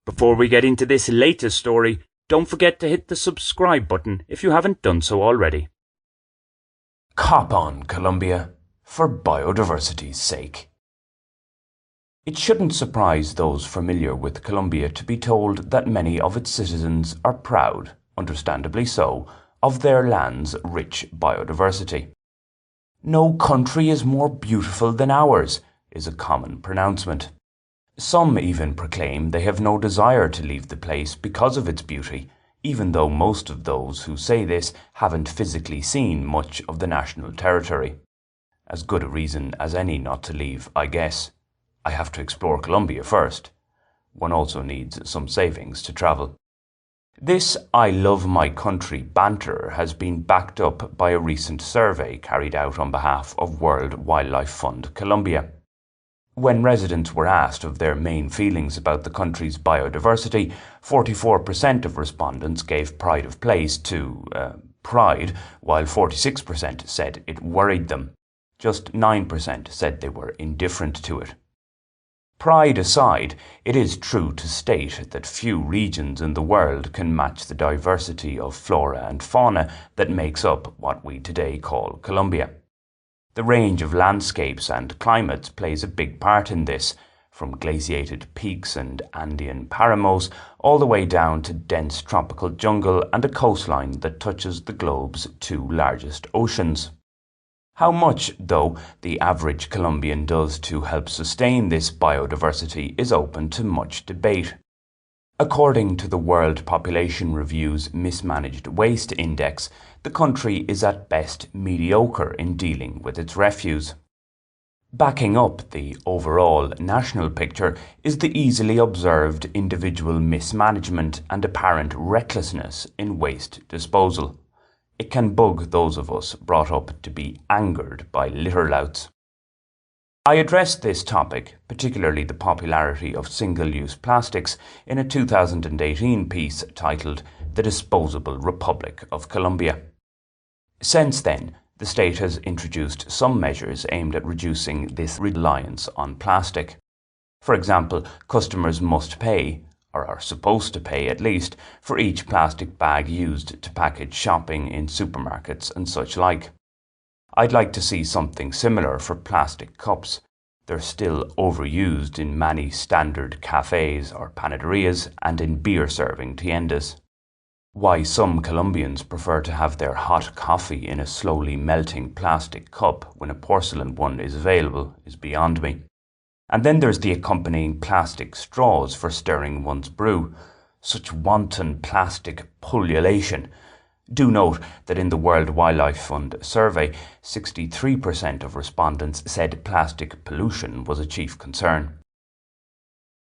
Before we get into this latest story, don't forget to hit the subscribe button if you haven't done so already. Cop on, Colombia, for biodiversity's sake. It shouldn't surprise those familiar with Colombia to be told that many of its citizens are proud, understandably so, of their land's rich biodiversity. "No country is more beautiful than ours," is a common pronouncement. Some even proclaim they have no desire to leave the place because of its beauty, even though most of those who say this haven't physically seen much of the national territory. As good a reason as any not to leave, I guess. I have to explore Colombia first. One also needs some savings to travel. This "I love my country" banter has been backed up by a recent survey carried out on behalf of World Wildlife Fund Colombia. When residents were asked of their main feelings about the country's biodiversity, 44% of respondents gave pride of place to pride, while 46% said it worried them. Just 9% said they were indifferent to it. Pride aside, it is true to state that few regions in the world can match the diversity of flora and fauna that makes up what we today call Colombia. The range of landscapes and climates plays a big part in this, from glaciated peaks and Andean paramos all the way down to dense tropical jungle and a coastline that touches the globe's two largest oceans. How much, though, the average Colombian does to help sustain this biodiversity is open to much debate. According to the World Population Review's Mismanaged Waste Index, the country is at best mediocre in dealing with its refuse. Backing up the overall national picture is the easily observed individual mismanagement and apparent recklessness in waste disposal. It can bug those of us brought up to be angered by litter louts. I addressed this topic, particularly the popularity of single-use plastics, in a 2018 piece titled "The Disposable Republic of Colombia." Since then, the state has introduced some measures aimed at reducing this reliance on plastic. For example, customers must pay, or are supposed to pay at least, for each plastic bag used to package shopping in supermarkets and such like. I'd like to see something similar for plastic cups. They're still overused in many standard cafes or panaderias and in beer-serving tiendas. Why some Colombians prefer to have their hot coffee in a slowly melting plastic cup when a porcelain one is available is beyond me. And then there's the accompanying plastic straws for stirring one's brew. Such wanton plastic pullulation. Do note that in the World Wildlife Fund survey, 63% of respondents said plastic pollution was a chief concern.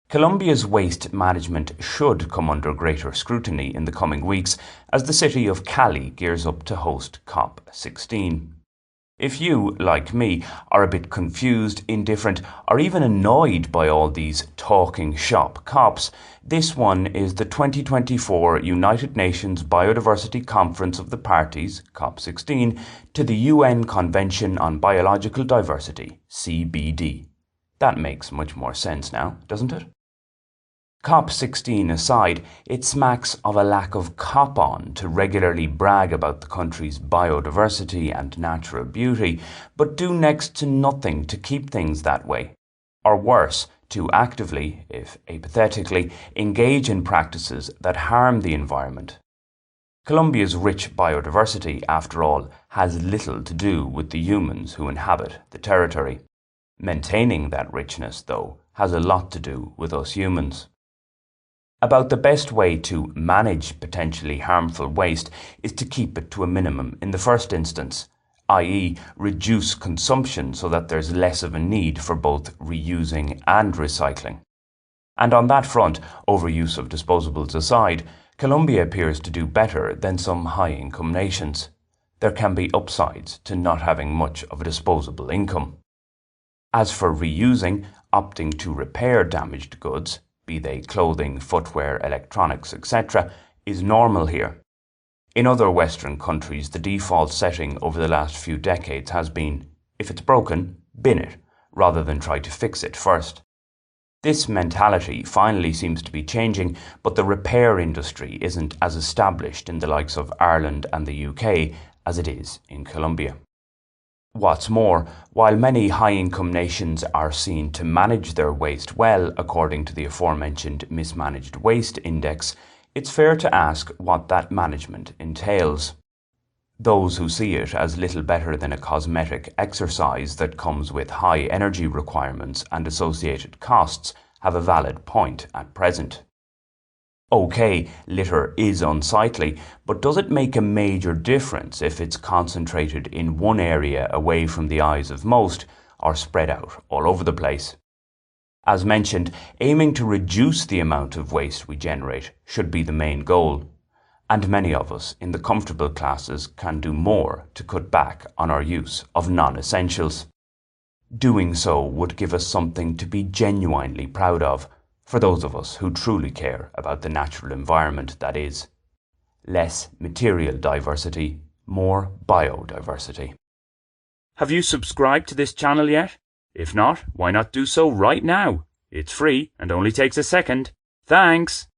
Colombia's waste management should come under greater scrutiny in the coming weeks as the city of Cali gears up to host COP16. If you, like me, are a bit confused, indifferent, or even annoyed by all these talking shop COPs, this one is the 2024 United Nations Biodiversity Conference of the Parties, COP16, to the UN Convention on Biological Diversity, CBD. That makes much more sense now, doesn't it? COP16 aside, it smacks of a lack of cop-on to regularly brag about the country's biodiversity and natural beauty, but do next to nothing to keep things that way. Or worse, to actively, if apathetically, engage in practices that harm the environment. Colombia's rich biodiversity, after all, has little to do with the humans who inhabit the territory. Maintaining that richness, though, has a lot to do with us humans. About the best way to manage potentially harmful waste is to keep it to a minimum in the first instance, i.e. reduce consumption so that there's less of a need for both reusing and recycling. And on that front, overuse of disposables aside, Colombia appears to do better than some high-income nations. There can be upsides to not having much of a disposable income. As for reusing, opting to repair damaged goods, be they clothing, footwear, electronics, etc., is normal here. In other Western countries, the default setting over the last few decades has been, if it's broken, bin it, rather than try to fix it first. This mentality finally seems to be changing, but the repair industry isn't as established in the likes of Ireland and the UK as it is in Colombia. What's more, while many high-income nations are seen to manage their waste well according to the aforementioned Mismanaged Waste Index, it's fair to ask what that management entails. Those who see it as little better than a cosmetic exercise that comes with high energy requirements and associated costs have a valid point at present. Okay, litter is unsightly, but does it make a major difference if it's concentrated in one area away from the eyes of most, or spread out all over the place? As mentioned, aiming to reduce the amount of waste we generate should be the main goal, and many of us in the comfortable classes can do more to cut back on our use of non-essentials. Doing so would give us something to be genuinely proud of, for those of us who truly care about the natural environment that is. Less material diversity, more biodiversity. Have you subscribed to this channel yet? If not, why not do so right now? It's free and only takes a second. Thanks!